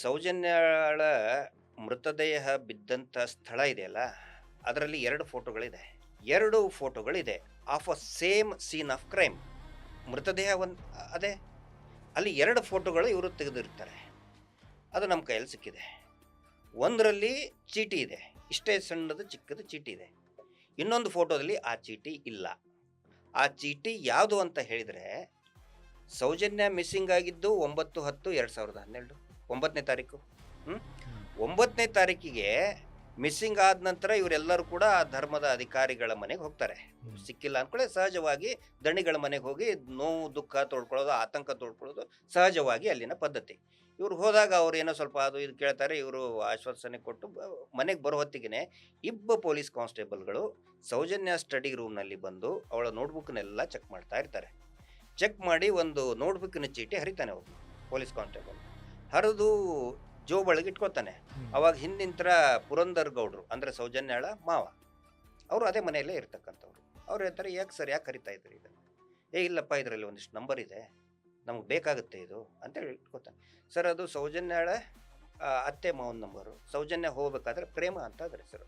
ಸೌಜನ್ಯಳ ಮೃತದೇಹ ಬಿದ್ದಂಥ ಸ್ಥಳ ಇದೆಯಲ್ಲ, ಅದರಲ್ಲಿ 2 ಫೋಟೋಗಳಿದೆ. 2 ಫೋಟೋಗಳಿದೆ of a same scene of crime. ಮೃತದೇಹ ಅದೇ ಅಲ್ಲಿ 2 ಫೋಟೋಗಳು ಇವರು ತೆಗೆದಿರ್ತಾರೆ. ಅದು ನಮ್ಮ ಕೈಯಲ್ಲಿ ಸಿಕ್ಕಿದೆ. ಒಂದರಲ್ಲಿ ಚೀಟಿ ಇದೆ, ಇಷ್ಟೇ ಸಣ್ಣದು ಚಿಕ್ಕದು ಚೀಟಿ ಇದೆ. ಇನ್ನೊಂದು ಫೋಟೋದಲ್ಲಿ ಆ ಚೀಟಿ ಇಲ್ಲ. ಆ ಚೀಟಿ ಯಾವುದು ಅಂತ ಹೇಳಿದರೆ, ಸೌಜನ್ಯ ಮಿಸ್ಸಿಂಗ್ ಆಗಿದ್ದು 9/10/2012, 9ನೇ ತಾರೀಕು. 9ನೇ ತಾರೀಕಿಗೆ ಮಿಸ್ಸಿಂಗ್ ಆದ ನಂತರ ಇವರೆಲ್ಲರೂ ಕೂಡ ಆ ಧರ್ಮದ ಅಧಿಕಾರಿಗಳ ಮನೆಗೆ ಹೋಗ್ತಾರೆ. ಸಿಕ್ಕಿಲ್ಲ ಅಂದ್ಕೊಳ್ಳಿ, ಸಹಜವಾಗಿ ದಣಿಗಳ ಮನೆಗೆ ಹೋಗಿ ನೋವು ದುಃಖ ತೋಡ್ಕೊಳ್ಳೋದು, ಆತಂಕ ತೋಡ್ಕೊಳ್ಳೋದು ಸಹಜವಾಗಿ ಅಲ್ಲಿನ ಪದ್ಧತಿ. ಇವ್ರು ಹೋದಾಗ ಅವ್ರು ಏನೋ ಸ್ವಲ್ಪ ಅದು ಇದು ಕೇಳ್ತಾರೆ. ಇವರು ಆಶ್ವಾಸನೆ ಕೊಟ್ಟು ಮನೆಗೆ ಬರೋ ಹೊತ್ತಿಗೆ ಇಬ್ಬರು ಪೊಲೀಸ್ ಕಾನ್ಸ್ಟೇಬಲ್ಗಳು ಸೌಜನ್ಯ ಸ್ಟಡಿ ರೂಮ್ನಲ್ಲಿ ಬಂದು ಅವಳ ನೋಟ್ಬುಕ್ನೆಲ್ಲ ಚೆಕ್ ಮಾಡ್ತಾ ಇರ್ತಾರೆ. ಚೆಕ್ ಮಾಡಿ ಒಂದು ನೋಟ್ಬುಕ್ಕಿನ ಚೀಟಿ ಹರಿತಾನೆ ಅವರು ಪೊಲೀಸ್ ಕಾನ್ಸ್ಟೇಬಲ್. ಹರಿದು ಜೋಬೊಳಗೆ ಇಟ್ಕೊತಾನೆ. ಅವಾಗ ಹಿಂದಿಂತರ ಪುರಂದರ್ ಗೌಡ್ರು ಅಂದರೆ ಸೌಜನ್ಯಳ ಮಾವ, ಅವರು ಅದೇ ಮನೆಯಲ್ಲೇ ಇರ್ತಕ್ಕಂಥವ್ರು. ಅವ್ರು ಹೇಳ್ತಾರೆ, ಯಾಕೆ ಸರ್ ಯಾಕೆ ಕರಿತಾ ಇದ್ರಿ ಇದನ್ನು? ಇಲ್ಲಪ್ಪ, ಇದರಲ್ಲಿ ಒಂದಿಷ್ಟು ನಂಬರ್ ಇದೆ, ನಮಗೆ ಬೇಕಾಗುತ್ತೆ ಇದು ಅಂತೇಳಿ ಇಟ್ಕೊತಾನೆ. ಸರ್, ಅದು ಸೌಜನ್ಯಳ ಅತ್ತೆ ಮಾವನ ನಂಬರು. ಸೌಜನ್ಯ ಹೋಗ್ಬೇಕಾದ್ರೆ ಪ್ರೇಮ ಅಂತ ಅದ್ರ ಹೆಸರು.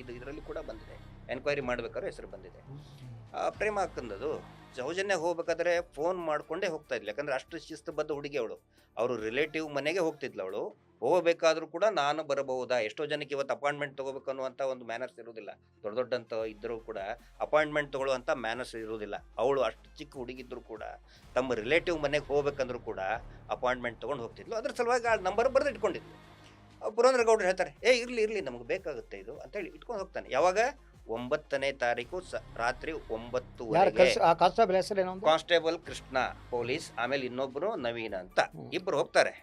ಇದರಲ್ಲಿ ಕೂಡ ಬಂದಿದೆ, ಎನ್ಕ್ವೈರಿ ಮಾಡ್ಬೇಕಾದ್ರೆ ಹೆಸರು ಬಂದಿದೆ. ಪ್ರೇಮ ಹಾಕಂದದು. ಸೌಜನ್ಯ ಹೋಗ್ಬೇಕಾದ್ರೆ ಫೋನ್ ಮಾಡ್ಕೊಂಡೇ ಹೋಗ್ತಾ ಇದ್ಲು, ಯಾಕಂದ್ರೆ ಅಷ್ಟು ಶಿಸ್ತುಬದ್ಧ ಹುಡುಗಿ ಅವಳು. ಅವರು ರಿಲೇಟಿವ್ ಮನೆಗೆ ಹೋಗ್ತಿದ್ಲು ಅವಳು. ಹೋಗಬೇಕಾದ್ರೂ ಕೂಡ ನಾನು ಬರಬಹುದಾ, ಎಷ್ಟೋ ಜನಕ್ಕೆ ಇವತ್ತು ಅಪಾಯಿಂಟ್ಮೆಂಟ್ ತೊಗೋಬೇಕು ಅನ್ನುವಂಥ ಒಂದು ಮ್ಯಾನರ್ಸ್ ಇರೋದಿಲ್ಲ. ದೊಡ್ಡ ಇದ್ದರೂ ಕೂಡ ಅಪಾಯಿಂಟ್ಮೆಂಟ್ ತೊಗೊಳ್ಳುವಂಥ ಮ್ಯಾನರ್ಸ್ ಇರೋದಿಲ್ಲ. ಅವಳು ಅಷ್ಟು ಚಿಕ್ಕ ಹುಡುಗಿದ್ರು ಕೂಡ ತಮ್ಮ ರಿಲೇಟಿವ್ ಮನೆಗೆ ಹೋಗ್ಬೇಕಂದ್ರೂ ಕೂಡ ಅಪಾಯಿಂಟ್ಮೆಂಟ್ ತೊಗೊಂಡು ಹೋಗ್ತಿದ್ಲು. ಅದ್ರ ಸಲುವಾಗಿ ಆ ನಂಬರ್ ಬರೆದು ಇಟ್ಕೊಂಡಿದ್ಲು. ಪುರಂದ್ರ ಗೌಡ್ರು ಹೇಳ್ತಾರೆ, ಇರಲಿ ನಮಗೆ ಬೇಕಾಗುತ್ತೆ ಇದು ಅಂತೇಳಿ ಇಟ್ಕೊಂಡು ಹೋಗ್ತಾನೆ. ಯಾವಾಗ 9ನೇ ತಾರೀಕು ರಾತ್ರಿ 9:00 ಕಾನ್ಸ್ಟೇಬಲ್ ಕೃಷ್ಣ ಪೊಲೀಸ್, ಆಮೇಲೆ ಇನ್ನೊಬ್ರು ನವೀನ್ ಅಂತ ಇಬ್ರು ಹೋಗ್ತಾರೆ.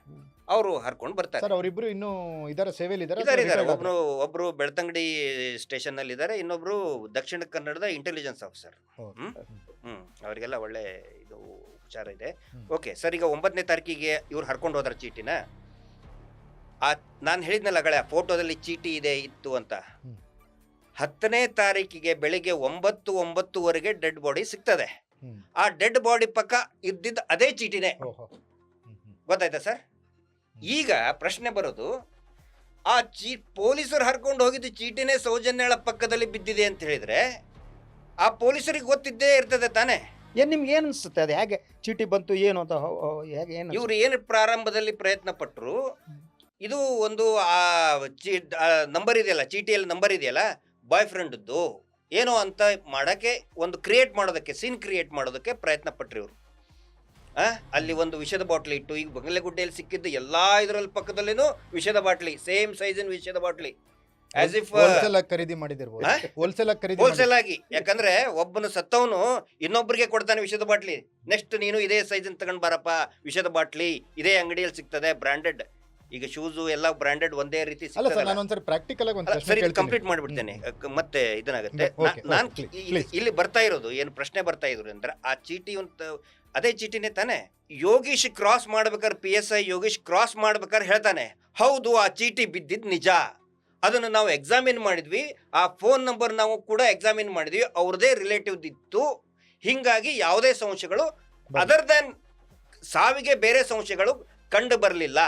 ಅವರು ಹರ್ಕೊಂಡು ಬರ್ತಾರೆ. ಅವರಿಬ್ರು ಇನ್ನೂ ಇದರ ಸೇವೆಯಲ್ಲಿ ಇದ್ದಾರೆ. ಒಬ್ರು ಬೆಳ್ತಂಗಡಿ ಸ್ಟೇಷನ್ ನಲ್ಲಿ ಇದ್ದಾರೆ, ಇನ್ನೊಬ್ರು ದಕ್ಷಿಣ ಕನ್ನಡದ ಇಂಟೆಲಿಜೆನ್ಸ್ ಆಫೀಸರ್. ಅವರಿಗೆಲ್ಲ ಒಳ್ಳೆ ಇದು ಉಪಚಾರ ಇದೆ. ಓಕೆ ಸರ್, ಈಗ 9ನೇ ತಾರೀಕಿಗೆ ಇವ್ರು ಹರ್ಕೊಂಡು ಹೋದ್ರ ಚೀಟಿನ. ನಾನು ಹೇಳಿದ್ನಲ್ಲ ಗಳ ಫೋಟೋದಲ್ಲಿ ಚೀಟಿ ಇತ್ತು ಅಂತ. 10ನೇ ತಾರೀಕಿಗೆ ಬೆಳಿಗ್ಗೆ 9:09 ಡೆಡ್ ಬಾಡಿ ಸಿಗ್ತದೆ. ಆ ಡೆಡ್ ಬಾಡಿ ಪಕ್ಕ ಇದ್ದಿದ್ದ ಅದೇ ಚೀಟಿನೇ. ಗೊತ್ತಾಯ್ತಾ ಸರ್? ಈಗ ಪ್ರಶ್ನೆ ಬರೋದು, ಆ ಪೊಲೀಸರು ಹರ್ಕೊಂಡು ಹೋಗಿದ್ದು ಚೀಟಿನೇ ಸೌಜನ್ಯಳ ಪಕ್ಕದಲ್ಲಿ ಬಿದ್ದಿದೆ ಅಂತ ಹೇಳಿದ್ರೆ ಆ ಪೊಲೀಸರಿಗೆ ಗೊತ್ತಿದ್ದೇ ಇರ್ತದೆ ತಾನೆ. ನಿಮ್ಗೆ ಏನ್ ಅನ್ಸುತ್ತೆ, ಅದು ಹೇಗೆ ಚೀಟಿ ಬಂತು ಏನು ಅಂತ? ಇವ್ರು ಏನು ಪ್ರಾರಂಭದಲ್ಲಿ ಪ್ರಯತ್ನ ಪಟ್ಟರು, ಇದು ಒಂದು ನಂಬರ್ ಇದೆಯಲ್ಲ, ಚೀಟಿಯಲ್ಲಿ ನಂಬರ್ ಇದೆಯಲ್ಲ, ಬಾಯ್ ಫ್ರೆಂಡ್ದು ಏನೋ ಅಂತ ಮಾಡಕ್ಕೆ, ಒಂದು ಕ್ರಿಯೇಟ್ ಮಾಡೋದಕ್ಕೆ, ಸೀನ್ ಕ್ರಿಯೇಟ್ ಮಾಡೋದಕ್ಕೆ ಪ್ರಯತ್ನ ಪಟ್ರಿ ಇವರು. ಅಲ್ಲಿ ಒಂದು ವಿಷದ ಬಾಟ್ಲಿ ಇಟ್ಟು, ಈಗ ಬಂಗಲೆಗುಡ್ಡೆಯಲ್ಲಿ ಸಿಕ್ಕಿದ್ದು ಎಲ್ಲಾ ಇದರಲ್ಲಿ ಪಕ್ಕದಲ್ಲೇನು ವಿಷದ ಬಾಟ್ಲಿ, ಸೇಮ್ ಸೈಜಿನ ವಿಷದ ಬಾಟ್ಲಿ, ಆಸ್ ಇಫ್ ಖರೀದಿ ಮಾಡಿದಿರ್ಬೋದು, ಹೋಲ್ಸೇಲ್ ಆಗಿ. ಯಾಕಂದ್ರೆ ಒಬ್ಬನು ಸತ್ತವನು ಇನ್ನೊಬ್ಬರಿಗೆ ಕೊಡ್ತಾನೆ ವಿಷದ ಬಾಟ್ಲಿ. ನೆಕ್ಸ್ಟ್ ನೀನು ಇದೇ ಸೈಜಿನ ತಗೊಂಡ್ ಬಾರಪ್ಪ, ವಿಷದ ಬಾಟ್ಲಿ ಇದೇ ಅಂಗಡಿಯಲ್ಲಿ ಸಿಗ್ತದೆ, ಬ್ರಾಂಡೆಡ್. ಈಗ ಶೂಸು ಎಲ್ಲ ಬ್ರಾಂಡೆಡ್ ಒಂದೇ ರೀತಿ ಕಂಪ್ಲೀಟ್ ಮಾಡ್ಬಿಡ್ತೇನೆ, ಮತ್ತೆ ಇದನ್ನಾಗುತ್ತೆ. ನಾನು ಇಲ್ಲಿ ಬರ್ತಾ ಇರೋದು ಏನು ಪ್ರಶ್ನೆ ಬರ್ತಾ ಇದ್ರು ಅಂದ್ರೆ, ಆ ಚೀಟಿ ಅದೇ ಚೀಟಿನೇ ತಾನೆ. ಯೋಗೀಶ್ ಕ್ರಾಸ್ ಮಾಡ್ಬೇಕಾದ್ರೆ, PSI ಯೋಗೀಶ್ ಕ್ರಾಸ್ ಮಾಡ್ಬೇಕಾದ್ರೆ ಹೇಳ್ತಾನೆ, ಹೌದು ಆ ಚೀಟಿ ಬಿದ್ದಿದ್ ನಿಜ, ಅದನ್ನು ನಾವು ಎಕ್ಸಾಮಿನ್ ಮಾಡಿದ್ವಿ, ಆ ಫೋನ್ ನಂಬರ್ ನಾವು ಕೂಡ ಎಕ್ಸಾಮಿನ್ ಮಾಡಿದ್ವಿ, ಅವ್ರದೇ ರಿಲೇಟಿವ್ ಇತ್ತು, ಹಿಂಗಾಗಿ ಯಾವುದೇ ಸಂಶಯಗಳು ಅದರ್ ದನ್ ಸಾವಿಗೆ ಬೇರೆ ಸಂಶಯಗಳು ಕಂಡು ಬರಲಿಲ್ಲ.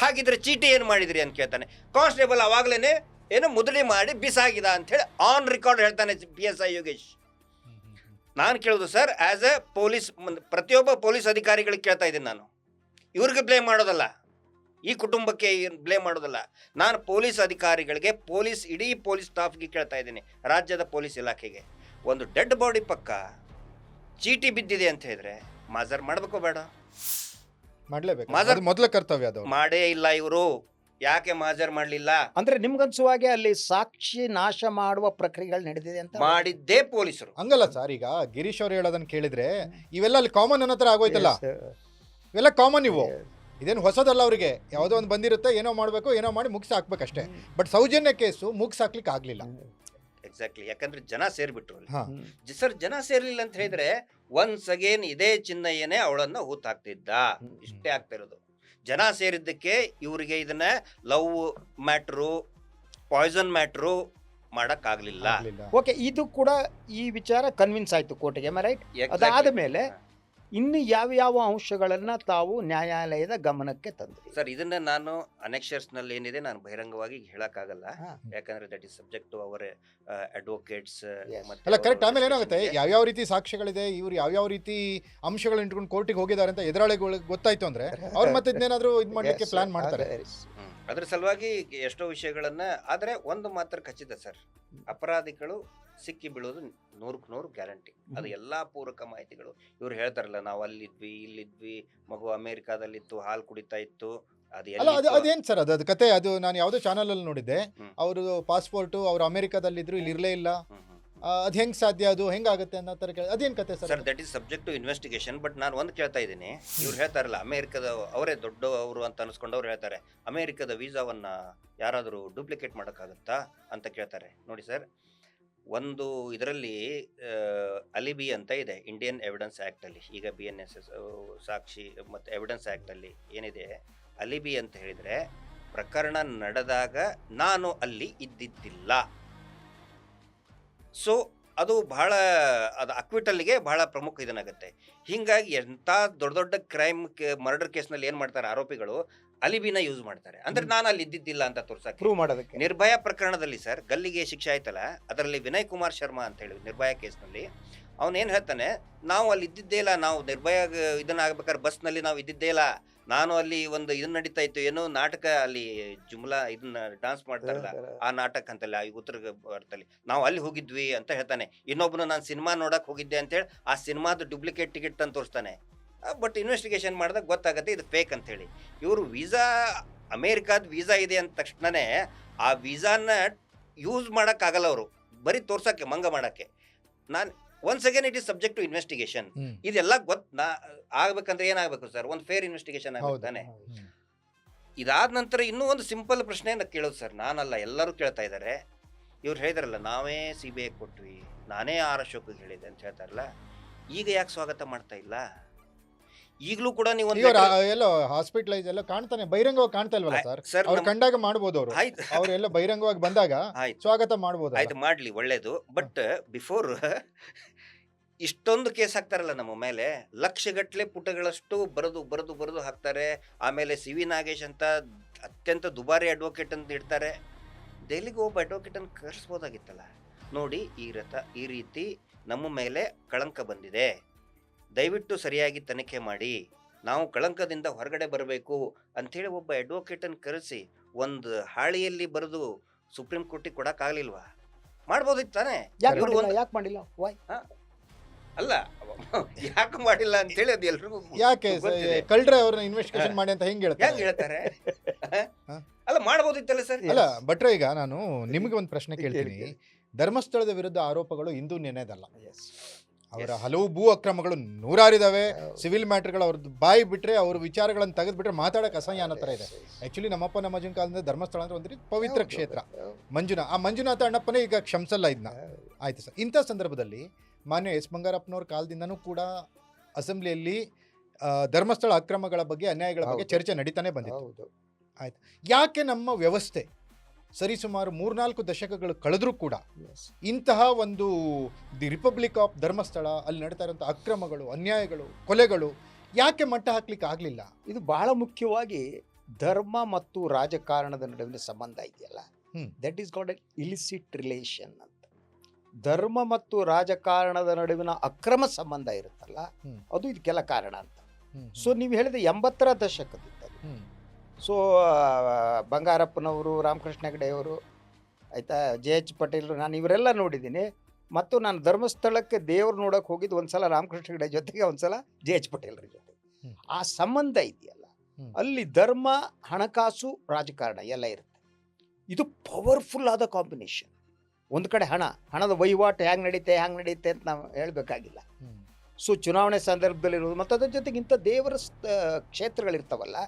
ಹಾಗಿದ್ರೆ ಚೀಟಿ ಏನು ಮಾಡಿದ್ರಿ ಅಂತ ಕೇಳ್ತಾನೆ. ಕಾನ್ಸ್ಟೇಬಲ್ ಅವಾಗ್ಲೇನೆ ಏನೋ ಮುದ್ರಿ ಮಾಡಿ ಬಿಸಾಗಿದ ಅಂತ ಹೇಳಿ ಆನ್ ರೆಕಾರ್ಡ್ ಹೇಳ್ತಾನೆ PSI ಯೋಗೇಶ್. ನಾನು ಕೇಳೋದು ಸರ್, ಆಸ್ ಎ ಪೊಲೀಸ್, ಪ್ರತಿಯೊಬ್ಬ ಪೊಲೀಸ್ ಅಧಿಕಾರಿಗಳಿಗೆ ಕೇಳ್ತಾ ಇದ್ದೀನಿ ನಾನು. ಇವ್ರಿಗೆ ಬ್ಲೇಮ್ ಮಾಡೋದಲ್ಲ, ಈ ಕುಟುಂಬಕ್ಕೆ ಬ್ಲೇಮ್ ಮಾಡೋದಲ್ಲ. ನಾನು ಪೊಲೀಸ್ ಅಧಿಕಾರಿಗಳಿಗೆ, ಇಡೀ ಪೊಲೀಸ್ ಸ್ಟಾಫ್ಗೆ ಕೇಳ್ತಾ ಇದ್ದೀನಿ, ರಾಜ್ಯದ ಪೊಲೀಸ್ ಇಲಾಖೆಗೆ. ಒಂದು ಡೆಡ್ ಬಾಡಿ ಪಕ್ಕ ಚೀಟಿ ಬಿದ್ದಿದೆ ಅಂತ ಹೇಳಿದ್ರೆ ಮಾಜರ್ ಮಾಡಬೇಕೋ ಬೇಡ? ಮೊದಲ ಕರ್ತವ್ಯ ಅದು ಮಾಡೇ ಇಲ್ಲ ಇವರು. ಯಾಕೆ ಮಾಜರ್ ಮಾಡಲಿಲ್ಲ ಅಂದ್ರೆ ನಿಮ್ಗನ್ಸುವಾಗೆ ಅಲ್ಲಿ ಸಾಕ್ಷಿ ನಾಶ ಮಾಡುವ ಪ್ರಕ್ರಿಯೆಗಳು ನಡೆದಿದೆ ಅಂತ ಮಾಡಿದ್ದೇ ಪೊಲೀಸರು. ಹಂಗಲ್ಲ ಸರ್, ಈಗ ಗಿರೀಶ್ ಅವ್ರು ಹೇಳೋದನ್ನ ಕೇಳಿದ್ರೆ ಇವೆಲ್ಲ ಅಲ್ಲಿ ಕಾಮನ್ ಅನ್ನೋ ತರ ಆಗೋಯ್ತಲ್ಲ. ಇವೆಲ್ಲ ಕಾಮನ್, ಇದೇನು ಹೊಸದಲ್ಲ. ಅವರಿಗೆ ಯಾವುದೋ ಒಂದು ಬಂದಿರುತ್ತೆ, ಏನೋ ಮಾಡಬೇಕು, ಏನೋ ಮಾಡಿ ಮುಗಿಸಿ ಹಾಕ್ಬೇಕಷ್ಟೇ. ಬಟ್ ಸೌಜನ್ಯ ಕೇಸು ಮುಗಿಸಿ ಹಾಕ್ಲಿಕ್ಕೆ ಆಗ್ಲಿಲ್ಲ. ಎಕ್ಸಾಕ್ಟ್ಲಿ, ಯಾಕಂದ್ರೆ ಜನ ಸೇರ್ಬಿಟ್ರು ಸರ್. ಜನ ಸೇರ್ಲಿಲ್ಲ ಅಂತ ಹೇಳಿದ್ರೆ ಒನ್ಸ್ ಅಗೇನ್ ಇದೇ ಚಿನ್ನಯ್ಯನೇ ಅವಳನ್ನ ಹೂತಾಕ್ತಿದ್ದ. ಇಷ್ಟೇ ಆಗ್ತಾ ಇರೋದು. ಜನ ಸೇರಿದ್ದಕ್ಕೆ ಇವರಿಗೆ ಇದನ್ನ ಲವ್ ಮ್ಯಾಟ್ರು, ಪಾಯ್ಸನ್ ಮ್ಯಾಟ್ರು ಮಾಡಕ್ ಆಗ್ಲಿಲ್ಲ. ಓಕೆ, ಇದು ಕೂಡ ಈ ವಿಚಾರ ಕನ್ವಿನ್ಸ್ ಆಯ್ತು ಕೋರ್ಟ್ಗೆ, ರೈಟ್? ಅದಾದ ಮೇಲೆ ಇನ್ನು ಯಾವ್ಯಾವ ಅಂಶಗಳನ್ನು ತಾವು ನ್ಯಾಯಾಲಯದ ಗಮನಕ್ಕೆ ತಂದ್ರಿ? ಸರ್ ಇದನ್ನ ನಾನು ಅನೆಕ್ಷರ್ಸ್ ನಲ್ಲಿ ಏನಿದೆ ನಾನು ಬಹಿರಂಗವಾಗಿ ಹೇಳಕ್ಕಾಗಲ್ಲ, ಹಾ. ಯಾಕಂದ್ರೆ that is subject to our advocates. Yes. ಅಲ್ಲ ಕರೆಕ್ಟ್. ಆಮೇಲೆ ಏನಾಗುತ್ತೆ, ಯಾವ್ಯಾವ ರೀತಿ ಸಾಕ್ಷ್ಯಗಳಿದೆ, ಇವ್ರು ಯಾವ್ಯಾವ ರೀತಿ ಅಂಶಗಳನ್ನ ಇಟ್ಕೊಂಡು ಕೋರ್ಟಿಗೆ ಹೋಗಿದ್ದಾರೆ ಅಂತ ಎದುರಾಳಿಗಳಿಗೆ ಗೊತ್ತಾಯ್ತು ಅಂದ್ರೆ ಅವ್ರು ಮತ್ತೆ ಇದನ್ನೇನಾದ್ರೂ ಇದು ಮಾಡ್ಲಿಕ್ಕೆ Yes, ಪ್ಲಾನ್ ಮಾಡ್ತಾರೆ. ಅದ್ರ ಸಲುವಾಗಿ ಎಷ್ಟೋ ವಿಷಯಗಳನ್ನ, ಆದ್ರೆ ಒಂದು ಮಾತ್ರ ಖಚಿತ ಸರ್, ಅಪರಾಧಿಗಳು ಸಿಕ್ಕಿ ಬೀಳೋದು 100% ಗ್ಯಾರಂಟಿ. ಅದು ಎಲ್ಲಾ ಪೂರಕ ಮಾಹಿತಿಗಳು ಇವ್ರು ಹೇಳ್ತಾರಲ್ಲ, ನಾವು ಅಲ್ಲಿದ್ವಿ ಇಲ್ಲಿದ್ವಿ, ಮಗು ಅಮೆರಿಕಾದಲ್ಲಿತ್ತು, ಹಾಲು ಕುಡಿತಾ ಇತ್ತು, ಅದು ಅಲ್ಲ ಅದು ಎಲ್ಲಿತ್ತು? ಅದೇನ್ ಸರ್ ಅದು ಕತೆ? ಅದು ನಾನು ಯಾವ್ದೋ ಚಾನಲ್ ಅಲ್ಲಿ ನೋಡಿದ್ದೆ, ಹ್ಮ್. ಅವರು ಪಾಸ್ಪೋರ್ಟ್ ಅವ್ರು ಅಮೆರಿಕಾದಲ್ಲಿದ್ರು, ಇಲ್ಲಿ ಇರ್ಲೇ ಇಲ್ಲ, ಹ್ಮ್, ಹ್ಮ್, ಹ್ಮ್. ಅದ್ ಹೆಂಗ್ ಸಾಧ್ಯ, ಅದು ಹೆಂಗಾಗುತ್ತೆ ಅನ್ನೋ ತರ ಅದೇನ್ ಕತೆ sir? Sir that is subject to investigation. But ನಾನು ಒಂದು ಕೇಳ್ತಾ ಇದ್ದೀನಿ, ಇವ್ರು ಹೇಳ್ತಾರಲ್ಲ ಅಮೆರಿಕದ ಅವರೇ ದೊಡ್ಡ ಅವರು ಅಂತ ಅನ್ಸ್ಕೊಂಡವ್ರು ಹೇಳ್ತಾರೆ, ಅಮೆರಿಕದ ವೀಸಾವನ್ನ ಯಾರಾದರೂ ಡೂಪ್ಲಿಕೇಟ್ ಮಾಡೋಕ್ಕಾಗುತ್ತಾ ಅಂತ ಕೇಳ್ತಾರೆ. ನೋಡಿ ಸರ್, ಒಂದು ಇದರಲ್ಲಿ ಅಲಿಬಿ ಅಂತ ಇದೆ ಇಂಡಿಯನ್ ಎವಿಡೆನ್ಸ್ ಆ್ಯಕ್ಟ್ ಅಲ್ಲಿ. ಈಗ BNSS ಸಾಕ್ಷಿ ಮತ್ತು ಎವಿಡೆನ್ಸ್ ಆ್ಯಕ್ಟ್ ಅಲ್ಲಿ ಏನಿದೆ, ಅಲಿಬಿ ಅಂತ ಹೇಳಿದ್ರೆ ಪ್ರಕರಣ ನಡೆದಾಗ ನಾನು ಅಲ್ಲಿ ಇದ್ದಿದ್ದಿಲ್ಲ. ಸೊ ಅದು ಬಹಳ, ಅದು ಅಕ್ವಿಟಲ್ಗೆ ಬಹಳ ಪ್ರಮುಖ ಇದನ್ನಾಗುತ್ತೆ. ಹೀಗಾಗಿ ಎಂಥ ದೊಡ್ಡ ದೊಡ್ಡ ಕ್ರೈಮ್ ಮರ್ಡರ್ ಕೇಸ್ನಲ್ಲಿ ಏನು ಮಾಡ್ತಾರೆ ಆರೋಪಿಗಳು, ಅಲಿಬಿನ ಯೂಸ್ ಮಾಡ್ತಾರೆ. ಅಂದ್ರೆ ನಾನು ಅಲ್ಲಿ ಇದ್ದಿದ್ದಿಲ್ಲ ಅಂತ ತೋರ್ಸಕ್ಕೆ. ಪ್ರೂವ್ ಮಾಡೋದಕ್ಕೆ. ನಿರ್ಭಯ ಪ್ರಕರಣದಲ್ಲಿ ಸರ್ ಗಲ್ಲಿಗೆ ಶಿಕ್ಷೆ ಆಯ್ತಲ್ಲ, ಅದರಲ್ಲಿ ವಿನಯ್ ಕುಮಾರ್ ಶರ್ಮಾ ಅಂತ ಹೇಳಿ ನಿರ್ಭಯ ಕೇಸ್ನಲ್ಲಿ ಅವನೇನು ಹೇಳ್ತಾನೆ, ನಾವು ಅಲ್ಲಿ ಇದ್ದಿದ್ದೇ ಇಲ್ಲ, ನಾವು ನಿರ್ಭಯ ಇದನ್ನ ಆಗ್ಬೇಕಾದ್ರೆ ಬಸ್ನಲ್ಲಿ ನಾವು ಇದ್ದಿದ್ದೇ ಇಲ್ಲ, ನಾನು ಅಲ್ಲಿ ಒಂದು ಇದನ್ನ ನಡೀತಾ ಇತ್ತು, ಏನೋ ನಾಟಕ ಅಲ್ಲಿ ಜುಮ್ಲಾ ಇದನ್ನ ಡಾನ್ಸ್ ಮಾಡ್ತಾರಲ್ಲ ಆ ನಾಟಕ ಅಂತಲ್ಲ, ಈ ಉತ್ತರ ಭಾರತದಲ್ಲಿ ನಾವು ಅಲ್ಲಿ ಹೋಗಿದ್ವಿ ಅಂತ ಹೇಳ್ತಾನೆ. ಇನ್ನೊಬ್ಬನು ನಾನು ಸಿನಿಮಾ ನೋಡಕ್ ಹೋಗಿದ್ದೆ ಅಂತೇಳಿ ಆ ಸಿನಿಮಾದ ಡೂಪ್ಲಿಕೇಟ್ ಟಿಕೆಟ್ ಅಂತ ತೋರಿಸ್ತಾನೆ. ಬಟ್ ಇನ್ವೆಸ್ಟಿಗೇಷನ್ ಮಾಡಿದಾಗ ಗೊತ್ತಾಗುತ್ತೆ ಇದು ಫೇಕ್ ಅಂತೇಳಿ. ಇವರು ವೀಸಾ, ಅಮೇರಿಕಾದ ವೀಸಾ ಇದೆ ಅಂದ ತಕ್ಷಣನೇ ಆ ವೀಸಾನ ಯೂಸ್ ಮಾಡೋಕ್ಕಾಗಲ್ಲ, ಅವರು ಬರೀ ತೋರ್ಸಕ್ಕೆ, ಮಂಗ ಮಾಡೋಕ್ಕೆ. ನಾನು once again it is subject to investigation. ಇದೆಲ್ಲ ಆಗ್ಬೇಕಂದ್ರೆ ಏನಾಗಬೇಕು ಸರ್, ಒಂದು ಫೇರ್ ಇನ್ವೆಸ್ಟಿಗೇಷನ್ ಆಗ್ಬೇಕು ತಾನೆ. ಇದಾದ ನಂತರ ಇನ್ನೂ ಒಂದು ಸಿಂಪಲ್ ಪ್ರಶ್ನೆಯನ್ನು ಕೇಳೋದು ಸರ್, ನಾನಲ್ಲ ಎಲ್ಲರೂ ಕೇಳ್ತಾ ಇದ್ದಾರೆ. ಇವ್ರು ಹೇಳಿದಾರಲ್ಲ ನಾವೇ CBI ಕೊಟ್ವಿ, ನಾನೇ ಆರ್ ಅಶೋಕ್ಗೆ ಹೇಳಿದೆ ಅಂತ ಹೇಳ್ತಾರಲ್ಲ, ಈಗ ಯಾಕೆ ಸ್ವಾಗತ ಮಾಡ್ತಾ ಇಲ್ಲ? ಈಗಲೂ ಕೂಡ ನೀವು ಎಲ್ಲೋ ಹಾಸ್ಪಿಟಲೈಸ್ ಎಲ್ಲ ಕಾಣ್ತಾನೆ, ಬಹಿರಂಗವಾಗಿ ಕಾಣ್ತಾ ಇಲ್ವಲ್ಲ ಸರ್? ಸರ್ ಅವ್ರು ಕಂಡಾಗ ಮಾಡ್ಬೋದು, ಅವರು ಆಯ್ತು ಅವರೆಲ್ಲ ಬಹಿರಂಗವಾಗಿ ಬಂದಾಗ ಆಯ್ತು ಸ್ವಾಗತ ಮಾಡ್ಬೋದು. ಆಯ್ತು ಮಾಡ್ಲಿ, ಒಳ್ಳೇದು. ಬಟ್ ಬಿಫೋರ್ ಇಷ್ಟೊಂದು ಕೇಸ್ ಹಾಕ್ತಾರಲ್ಲ ನಮ್ಮ ಮೇಲೆ, ಲಕ್ಷಗಟ್ಟಲೆ ಪುಟಗಳಷ್ಟು ಬರೆದು ಬರೆದು ಬರೆದು ಹಾಕ್ತಾರೆ. ಆಮೇಲೆ CV ನಾಗೇಶ್ ಅಂತ ಅತ್ಯಂತ ದುಬಾರಿ ಅಡ್ವೊಕೇಟ್ ಅಂತ ಇಡ್ತಾರೆ. ದೆಹಲಿಗೆ ಒಬ್ಬ ಅಡ್ವೊಕೇಟ್ ಅನ್ನು ಕರೆಸ್ಬೋದಾಗಿತ್ತಲ್ಲ. ನೋಡಿ ಈ ರೀತಿ ನಮ್ಮ ಮೇಲೆ ಕಳಂಕ ಬಂದಿದೆ, ದಯವಿಟ್ಟು ಸರಿಯಾಗಿ ತನಿಖೆ ಮಾಡಿ, ನಾವು ಕಳಂಕದಿಂದ ಹೊರಗಡೆ ಬರಬೇಕು ಅಂಥೇಳಿ ಒಬ್ಬ ಅಡ್ವೊಕೇಟನ್ನು ಕರೆಸಿ ಒಂದು ಹಾಳಿಯಲ್ಲಿ ಬರೆದು ಸುಪ್ರೀಂ ಕೋರ್ಟಿಗೆ ಕೊಡೋಕ್ಕಾಗಲಿಲ್ವಾ? ಮಾಡ್ಬೋದಿತ್ತು ತಾನೆ? ಯಾಕೆ ಮಾಡಿಲ್ಲ? ವೈ? ಅಲ್ಲ ಯಾಕೆ ಮಾಡಿಲ್ಲ ಅಂತೇಳಿ ಅದು ಎಲ್ರಿಗೂ ಯಾಕೆ ಕಳ್ರೆ ಅವ್ರನ್ನ ಇನ್ವೆಸ್ಟಿಗೇಷನ್ ಮಾಡಿ ಅಂತ ಹೆಂಗ್ ಹೆಂಗ್ ಹೇಳ್ತಾರೆ? ಅಲ್ಲ ಮಾಡ್ಬೋದಿತ್ತಲ್ಲ ಸರ್. ಅಲ್ಲ ಭಟ್ರೆ, ಈಗ ನಾನು ನಿಮ್ಗೆ ಒಂದು ಪ್ರಶ್ನೆ ಕೇಳ್ತೀನಿ. ಧರ್ಮಸ್ಥಳದ ವಿರುದ್ಧ ಆರೋಪಗಳು ಇಂದು ನೆನೆದಲ್ಲ. ಅವರ ಹಲವು ಭೂ ಅಕ್ರಮಗಳು ನೂರಾರಿದಾವೆ. ಸಿವಿಲ್ ಮ್ಯಾಟರ್ಗಳು ಅವ್ರದ್ದು ಬಾಯಿ ಬಿಟ್ರೆ, ಅವ್ರ ವಿಚಾರಗಳನ್ನು ತೆಗೆದು ಬಿಟ್ರೆ ಮಾತಾಡಕ್ಕೆ ಅಸಹ್ಯ ಅನ್ನೋ ಥರ ಇದೆ. ಆ್ಯಕ್ಚುಲಿ ನಮ್ಮಪ್ಪ ನಮ್ಮ ಅಜ್ಜನ ಕಾಲದಿಂದ ಧರ್ಮಸ್ಥಳ ಅಂದ್ರೆ ಒಂದು ರೀತಿ ಪವಿತ್ರ ಕ್ಷೇತ್ರ. ಮಂಜುನಾಥ ಅಣ್ಣಪ್ಪನೇ ಈಗ ಕ್ಷಮಿಸಲ್ಲ ಇದನ್ನ. ಆಯ್ತು ಸರ್, ಇಂಥ ಸಂದರ್ಭದಲ್ಲಿ ಮಾನ್ಯ ಎಸ್ ಬಂಗಾರಪ್ಪನವ್ರ ಕಾಲದಿಂದನೂ ಕೂಡ ಅಸೆಂಬ್ಲಿಯಲ್ಲಿ ಧರ್ಮಸ್ಥಳ ಅಕ್ರಮಗಳ ಬಗ್ಗೆ, ಅನ್ಯಾಯಗಳ ಬಗ್ಗೆ ಚರ್ಚೆ ನಡೀತಾನೆ ಬಂದಿತ್ತು. ಆಯ್ತು, ಯಾಕೆ ನಮ್ಮ ವ್ಯವಸ್ಥೆ ಸರಿಸುಮಾರು 3-4 ದಶಕಗಳು ಕಳೆದ್ರೂ ಕೂಡ ಇಂತಹ ಒಂದು ದಿ ರಿಪಬ್ಲಿಕ್ ಆಫ್ ಧರ್ಮಸ್ಥಳ ಅಲ್ಲಿ ನಡೀತಾ ಇರುವಂಥ ಅಕ್ರಮಗಳು, ಅನ್ಯಾಯಗಳು, ಕೊಲೆಗಳು ಯಾಕೆ ಮಟ್ಟ ಹಾಕ್ಲಿಕ್ಕೆ ಆಗಲಿಲ್ಲ? ಇದು ಬಹಳ ಮುಖ್ಯವಾಗಿ ಧರ್ಮ ಮತ್ತು ರಾಜಕಾರಣದ ನಡುವಿನ ಸಂಬಂಧ ಇದೆಯಲ್ಲ, that is called illicit relation ಅಂತ. ಧರ್ಮ ಮತ್ತು ರಾಜಕಾರಣದ ನಡುವಿನ ಅಕ್ರಮ ಸಂಬಂಧ ಇರುತ್ತಲ್ಲ, ಅದು ಇದಕ್ಕೆಲ್ಲ ಕಾರಣ ಅಂತ. ಸೊ ನೀವು ಹೇಳಿದ 80ರ ದಶಕದಿದ್ದಲ್ಲಿ, ಸೊ ಬಂಗಾರಪ್ಪನವರು, ರಾಮಕೃಷ್ಣ ಹೆಗಡೆಯವರು, ಆಯಿತಾ, JH ಪಟೇಲರು, ನಾನು ಇವರೆಲ್ಲ ನೋಡಿದ್ದೀನಿ. ಮತ್ತು ನಾನು ಧರ್ಮಸ್ಥಳಕ್ಕೆ ದೇವ್ರು ನೋಡೋಕೆ ಹೋಗಿದ್ದು ಒಂದ್ಸಲ ರಾಮಕೃಷ್ಣ ಹೆಗಡೆ ಜೊತೆಗೆ, ಒಂದ್ಸಲ JH ಪಟೇಲರ ಜೊತೆ. ಆ ಸಂಬಂಧ ಇದೆಯಲ್ಲ, ಅಲ್ಲಿ ಧರ್ಮ, ಹಣಕಾಸು, ರಾಜಕಾರಣ ಎಲ್ಲ ಇರುತ್ತೆ. ಇದು ಪವರ್ಫುಲ್ ಆದ ಕಾಂಬಿನೇಷನ್. ಒಂದು ಕಡೆ ಹಣದ ವಹಿವಾಟು ಹ್ಯಾಂಗೆ ನಡೆಯುತ್ತೆ ಅಂತ ನಾವು ಹೇಳಬೇಕಾಗಿಲ್ಲ. ಸೊ ಚುನಾವಣೆ ಸಂದರ್ಭದಲ್ಲಿರೋದು, ಮತ್ತು ಅದ್ರ ಜೊತೆಗೆ ಇಂಥ ದೇವರ ಕ್ಷೇತ್ರಗಳಿರ್ತಾವಲ್ಲ,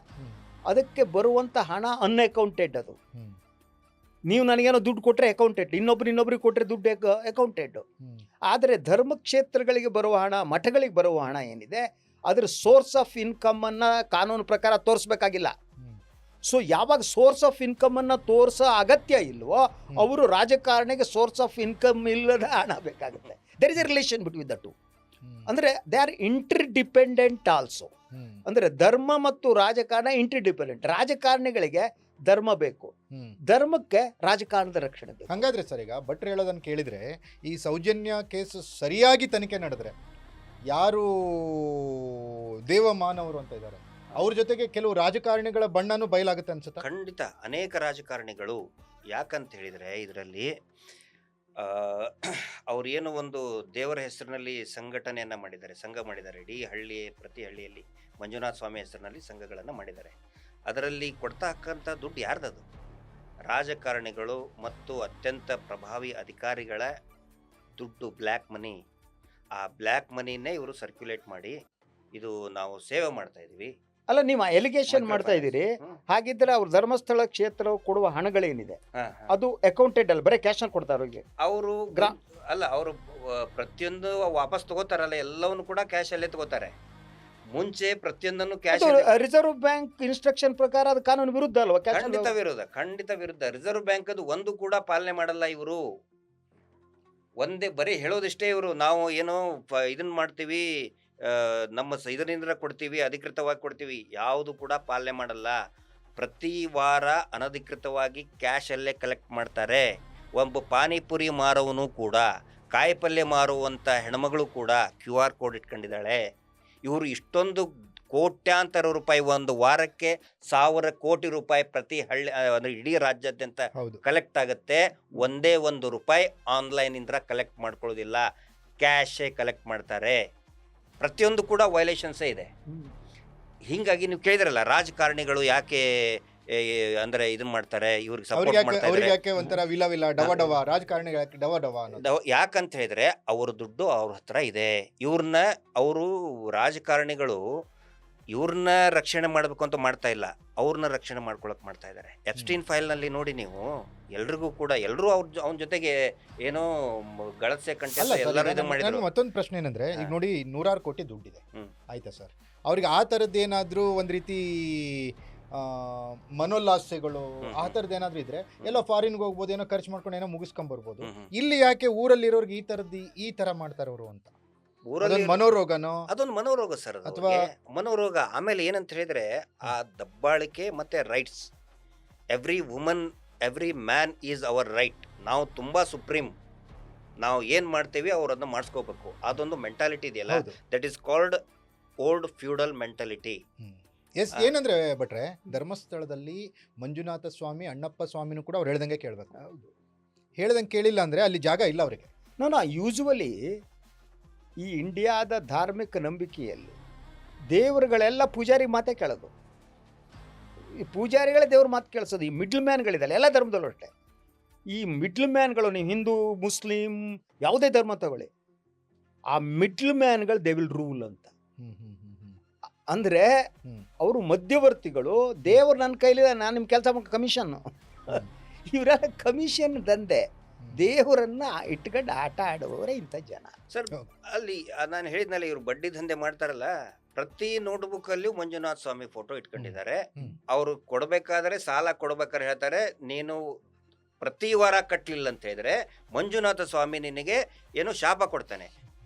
ಅದಕ್ಕೆ ಬರುವಂಥ ಹಣ ಅನ್ಅಕೌಂಟೆಡ್. ಅದು ನೀವು ನನಗೇನೋ ದುಡ್ಡು ಕೊಟ್ಟರೆ ಅಕೌಂಟೆಡ್, ಇನ್ನೊಬ್ರಿಗೆ ಕೊಟ್ಟರೆ ದುಡ್ಡು ಅಕೌಂಟೆಡ್. ಆದರೆ ಧರ್ಮಕ್ಷೇತ್ರಗಳಿಗೆ ಬರುವ ಹಣ, ಮಠಗಳಿಗೆ ಬರುವ ಹಣ ಏನಿದೆ, ಅದರ ಸೋರ್ಸ್ ಆಫ್ ಇನ್ಕಮನ್ನು ಕಾನೂನು ಪ್ರಕಾರ ತೋರಿಸ್ಬೇಕಾಗಿಲ್ಲ. ಸೊ ಯಾವಾಗ ಸೋರ್ಸ್ ಆಫ್ ಇನ್ಕಮನ್ನು ತೋರಿಸೋ ಅಗತ್ಯ ಇಲ್ವೋ, ಅವರು ರಾಜಕಾರಣಿಗೆ ಸೋರ್ಸ್ ಆಫ್ ಇನ್ಕಮ್ ಇಲ್ಲದ ಹಣ ಬೇಕಾಗುತ್ತೆ. There is a relation between the two. ಅಂದರೆ ದೇ ಆರ್ ಇಂಟರ್ಡಿಪೆಂಡೆಂಟ್ ಆಲ್ಸೋ. ಅಂದರೆ ಧರ್ಮ ಮತ್ತು ರಾಜಕಾರಣ ಇಂಟರ್ಡಿಪೆಂಡೆಂಟ್. ರಾಜಕಾರಣಿಗಳಿಗೆ ಧರ್ಮ ಬೇಕು, ಧರ್ಮಕ್ಕೆ ರಾಜಕಾರಣದ ರಕ್ಷಣೆ ಬೇಕು. ಹಂಗಾದ್ರೆ ಸರ್, ಈಗ ಭಟ್ರು ಹೇಳೋದನ್ನು ಕೇಳಿದ್ರೆ ಈ ಸೌಜನ್ಯ ಕೇಸ್ ಸರಿಯಾಗಿ ತನಿಖೆ ನಡೆದ್ರೆ ಯಾರು ದೇವಮಾನವರು ಅಂತ ಇದ್ದಾರೆ ಅವ್ರ ಜೊತೆಗೆ ಕೆಲವು ರಾಜಕಾರಣಿಗಳ ಬಣ್ಣನೂ ಬಯಲಾಗುತ್ತೆ ಅನ್ಸುತ್ತೆ. ಖಂಡಿತ ಅನೇಕ ರಾಜಕಾರಣಿಗಳು, ಯಾಕಂತ ಹೇಳಿದರೆ ಇದರಲ್ಲಿ ಅವ್ರು ಏನು ಒಂದು ದೇವರ ಹೆಸರಿನಲ್ಲಿ ಸಂಘಟನೆಯನ್ನು ಮಾಡಿದ್ದಾರೆ, ಸಂಘ ಮಾಡಿದ್ದಾರೆ. ಇಡೀ ಹಳ್ಳಿ, ಪ್ರತಿ ಹಳ್ಳಿಯಲ್ಲಿ ಮಂಜುನಾಥ ಸ್ವಾಮಿ ಹೆಸರಿನಲ್ಲಿ ಸಂಘಗಳನ್ನು ಮಾಡಿದ್ದಾರೆ. ಅದರಲ್ಲಿ ಕೊಡ್ತಾ ಹಾಕಂಥ ದುಡ್ಡು ಯಾರ್ದದು? ರಾಜಕಾರಣಿಗಳು ಮತ್ತು ಅತ್ಯಂತ ಪ್ರಭಾವಿ ಅಧಿಕಾರಿಗಳ ದುಡ್ಡು, ಬ್ಲ್ಯಾಕ್ ಮನಿ. ಆ ಬ್ಲ್ಯಾಕ್ ಮನಿನೇ ಇವರು ಸರ್ಕ್ಯುಲೇಟ್ ಮಾಡಿ ಇದು ನಾವು ಸೇವೆ ಮಾಡ್ತಾ ಇದೀವಿ. ಅಲ್ಲ, ನೀವು ಎಲಿಗೇಷನ್ ಮಾಡ್ತಾ ಇದ್ದೀರಿ. ಹಾಗಿದ್ರೆ ಅವ್ರ ಧರ್ಮಸ್ಥಳ ಕ್ಷೇತ್ರ ಕೊಡುವ ಹಣಗಳೇನಿದೆ ಅದು ಅಕೌಂಟೆಡ್ ಅಲ್ಲ, ಬರೀ ಕ್ಯಾಶ್ ಅಲ್ಲಿ ಕೊಡ್ತಾರೆ ಅವ್ರಿಗೆ. ಅವರು ಅಲ್ಲ, ಅವರು ಪ್ರತಿಯೊಂದು ವಾಪಸ್ ತಗೋತಾರಲ್ಲ, ಎಲ್ಲವನ್ನು ಕೂಡ ಕ್ಯಾಶ್ ಅಲ್ಲೇ ತಗೋತಾರೆ. ಮುಂಚೆ ಪ್ರತಿಯೊಂದನ್ನು ಕ್ಯಾಶ್. ರಿಸರ್ವ್ ಬ್ಯಾಂಕ್ ಇನ್ಸ್ಟ್ರಕ್ಷನ್ ಪ್ರಕಾರ ಅದು ಕಾನೂನು ವಿರುದ್ಧ ಅಲ್ವಾ? ಖಂಡಿತ ವಿರುದ್ಧ. ರಿಸರ್ವ್ ಬ್ಯಾಂಕ್ ಅದು ಒಂದು ಕೂಡ ಪಾಲನೆ ಮಾಡಲ್ಲ ಇವರು. ಒಂದೇ ಬರೀ ಹೇಳೋದಿಷ್ಟೇ ಇವರು, ನಾವು ಏನೋ ಇದನ್ನ ಮಾಡ್ತೀವಿ, ನಮ್ಮ ಇದರಿಂದ ಕೊಡ್ತೀವಿ, ಅಧಿಕೃತವಾಗಿ ಕೊಡ್ತೀವಿ, ಯಾವುದು ಕೂಡ ಪಾಲನೆ ಮಾಡಲ್ಲ. ಪ್ರತಿ ವಾರ ಅನಧಿಕೃತವಾಗಿ ಕ್ಯಾಶ್ ಅಲ್ಲೇ ಕಲೆಕ್ಟ್ ಮಾಡ್ತಾರೆ. ಒಬ್ಬ ಪಾನಿಪುರಿ ಮಾರುವನು ಕೂಡ, ಕಾಯಿಪಲ್ಯ ಮಾರುವಂಥ ಹೆಣ್ಮಗಳು ಕೂಡ QR ಕೋಡ್ ಇಟ್ಕೊಂಡಿದ್ದಾಳೆ. ಇವರು ಇಷ್ಟೊಂದು ಕೋಟ್ಯಾಂತರ ರೂಪಾಯಿ ಒಂದು ವಾರಕ್ಕೆ 1000 ಕೋಟಿ ರೂಪಾಯಿ ಪ್ರತಿ ಹಳ್ಳಿ, ಅಂದರೆ ಇಡೀ ರಾಜ್ಯಾದ್ಯಂತ ಕಲೆಕ್ಟ್ ಆಗುತ್ತೆ. ಒಂದೇ ₹1 ಆನ್ಲೈನಿಂದ ಕಲೆಕ್ಟ್ ಮಾಡ್ಕೊಳ್ಳೋದಿಲ್ಲ, ಕ್ಯಾಶೇ ಕಲೆಕ್ಟ್ ಮಾಡ್ತಾರೆ. ಪ್ರತಿಯೊಂದು ಕೂಡ ವೈಲೇಷನ್ಸೇ ಇದೆ. ಹೀಗಾಗಿ ನೀವು ಕೇಳಿದ್ರಲ್ಲ, ರಾಜಕಾರಣಿಗಳು ಯಾಕೆ ಅಂದ್ರೆ ಇದನ್ನ ಮಾಡ್ತಾರೆ, ಇವ್ರಿಗೆ ಸಪೋರ್ಟ್ ಮಾಡ್ತಾರೆ, ಯಾಕೆ ಒಂಥರ ವಿಲ ಡವ ರಾಜಕಾರಣಿಗಳು ಡವ ಯಾಕಂತ ಹೇಳಿದ್ರೆ ಅವ್ರ ದುಡ್ಡು ಅವ್ರ ಹತ್ರ ಇದೆ. ಅವರು ರಾಜಕಾರಣಿಗಳು ಇವ್ರನ್ನ ರಕ್ಷಣೆ ಮಾಡಬೇಕು ಅಂತ ಮಾಡ್ತಾ ಇಲ್ಲ, ಅವ್ರನ್ನ ರಕ್ಷಣೆ ಮಾಡ್ಕೊಳಕ್ ಮಾಡ್ತಾ ಇದ್ದಾರೆ. ಎಪ್ಸ್ಟೀನ್ ಫೈಲ್ ನಲ್ಲಿ ನೋಡಿ ನೀವು, ಎಲ್ರಿಗೂ ಕೂಡ ಎಲ್ಲರೂ ಅವನ ಜೊತೆಗೆ ಏನೋ ಗಳಸೆ ಕಂಟೆಸ್ಟ್ ಎಲ್ಲರೂ ಇದು ಮಾಡಿದ್ರು. ಮತ್ತೊಂದು ಪ್ರಶ್ನೆ ಏನಂದ್ರೆ, ಈಗ ನೋಡಿ 100 ಕೋಟಿ ದುಡ್ಡಿದೆ, ಆಯ್ತಾ ಸರ್, ಅವ್ರಿಗೆ ಆ ಥರದ್ದು ಏನಾದರೂ ಒಂದು ರೀತಿ ಮನೋಲ್ಲಾಸೆಗಳು ಆ ಥರದ್ದು ಏನಾದರೂ ಇದ್ರೆ ಎಲ್ಲ ಫಾರಿನ್ಗೆ ಹೋಗ್ಬೋದು, ಏನೋ ಖರ್ಚು ಮಾಡ್ಕೊಂಡು ಏನೋ ಮುಗಿಸ್ಕೊಂಡ್ಬರ್ಬೋದು. ಇಲ್ಲಿ ಯಾಕೆ ಊರಲ್ಲಿರೋರ್ಗೆ ಈ ಥರ ಮಾಡ್ತಾರೆ ಅವರು ಅಂತ? ಊರಲ್ಲಿ ಮನೋರೋಗನೋ? ಅದೊಂದು ಮನೋರೋಗ ಸರ್, ಅಥವಾ ಮನೋರೋಗ. ಆಮೇಲೆ ಏನಂತ ಹೇಳಿದ್ರೆ, ಆ ದಬ್ಬಾಳಿಕೆ ಮತ್ತೆ rights. Every woman, every man is our right. ನಾವು ತುಂಬಾ ಸುಪ್ರೀಂ, ನಾವು ಏನ್ ಮಾಡ್ತೇವೆ ಅವರನ್ನು ಮಾಡಿಸ್ಕೋಬೇಕು. ಅದೊಂದು ಮೆಂಟಾಲಿಟಿ ಇದೆಯಲ್ಲ, that is called old feudal mentality. ಏನಂದ್ರೆ ಭಟ್ರೆ, ಧರ್ಮಸ್ಥಳದಲ್ಲಿ ಮಂಜುನಾಥ ಸ್ವಾಮಿ, ಅಣ್ಣಪ್ಪ ಸ್ವಾಮಿನೂ ಕೂಡ ಅವ್ರು ಹೇಳ್ದಂಗೆ ಕೇಳಬೇಕು. ಹೇಳ್ದಂಗೆ ಕೇಳಿಲ್ಲ ಅಂದ್ರೆ ಅಲ್ಲಿ ಜಾಗ ಇಲ್ಲ ಅವರಿಗೆ. ಯೂಶುವಲಿ ಈ ಇಂಡಿಯಾದ ಧಾರ್ಮಿಕ ನಂಬಿಕೆಯಲ್ಲಿ ದೇವರುಗಳೆಲ್ಲ ಪೂಜಾರಿ ಮಾತೇ ಕೇಳೋದು. ಈ ಪೂಜಾರಿಗಳೇ ದೇವ್ರ ಮಾತು ಕೇಳಿಸೋದು. ಈ ಮಿಡ್ಲ್ ಮ್ಯಾನ್ಗಳಿದ್ದಾರೆ ಎಲ್ಲ ಧರ್ಮದಲ್ಲೂ ಅಷ್ಟೇ. ಈ ಮಿಡ್ಲ್ ಮ್ಯಾನ್ಗಳು, ನೀವು ಹಿಂದೂ, ಮುಸ್ಲಿಂ, ಯಾವುದೇ ಧರ್ಮ ತಗೊಳ್ಳಿ, ಆ ಮಿಡ್ಲ್ ಮ್ಯಾನ್ಗಳು ದೇ ವಿಲ್ ರೂಲ್ ಅಂತ. ಅಂದರೆ ಅವರು ಮಧ್ಯವರ್ತಿಗಳು. ದೇವರು ನನ್ನ ಕೈಲಿ, ನಾನು ನಿಮ್ಮ ಕೆಲಸ ಕಮಿಷನ್. ಇವರೆಲ್ಲ ಕಮಿಷನ್ ದಂಧೆ. ದೇವರನ್ನ ಇಟ್ಕೊಂಡು ಆಟ ಆಡುವವರೇ ಇಂಥ ಜನ ಸರ್. ಅಲ್ಲಿ ನಾನು ಹೇಳಿದ್ನಲ್ಲ, ಇವರು ಬಡ್ಡಿ ದಂಧೆ ಮಾಡ್ತಾರಲ್ಲ, ಪ್ರತಿ ನೋಟ್ಬುಕ್ ಅಲ್ಲಿ ಮಂಜುನಾಥ ಸ್ವಾಮಿ ಫೋಟೋ ಇಟ್ಕೊಂಡಿದ್ದಾರೆ. ಅವರು ಕೊಡ್ಬೇಕಾದ್ರೆ, ಸಾಲ ಕೊಡ್ಬೇಕಾದ್ರೆ ಹೇಳ್ತಾರೆ, ನೀನು ಪ್ರತಿ ವಾರ ಕಟ್ಟಲಿಲ್ಲ ಅಂತ ಹೇಳಿದ್ರೆ ಮಂಜುನಾಥ ಸ್ವಾಮಿ ನಿನಗೆ ಏನೋ ಶಾಪ ಕೊಡ್ತಾನೆ.